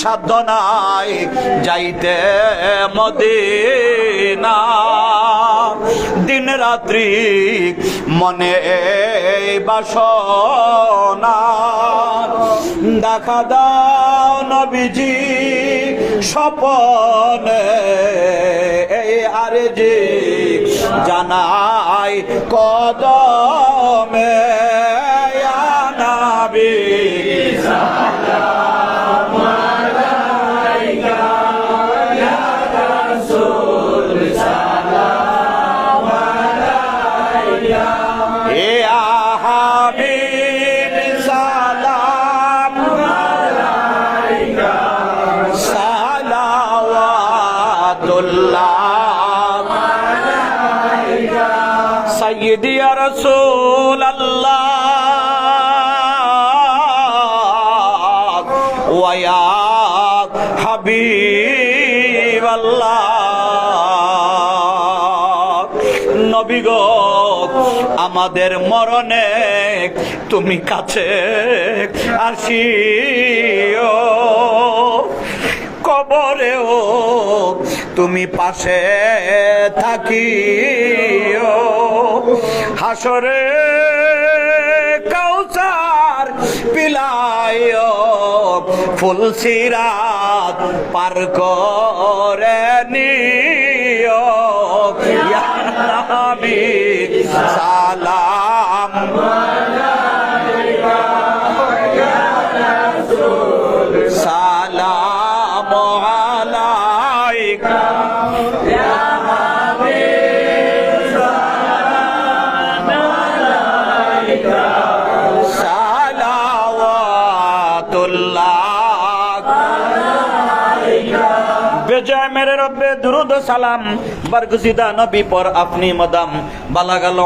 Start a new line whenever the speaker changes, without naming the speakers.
সাধ্য নাই যাইতে মদিনা। দিন রাত্রি মনে বাসনা, দেখা দাও নবীজি স্বপনে, এই আরজি জানাই কদমে। ইয়া নবী সালাম আলাইকা, ইয়া রাসূল সালাম আলাইকা, ইয়া হাবিব সালাম আলাইকা, সালাওয়াতুল্লাহ আলাইকা, সাইয়্যিদি ইয়া রাসূলাল্লাহ ওয়া ইয়া হাবিবাল্লাহ। নবী গো আমাদের মরণে তুমি কাছে আসিও, কবরেও তুমি পাশে থাকিও, হাসরে কাউসার পিলাইও, ফুলসিরাত পার করে নিও। ইয়া নবী সালাম আলাইকা, ইয়া রাসূল সালাম আলাইকা, ইয়া হাবিব সালাম আলাইকা, সালাওয়াতুল্লাহ আলাইকা। বেজায় মেরে রব্বে দুরুদ সালাম বরগুজিদা নবী পর আপনি মদাম বালাগাল।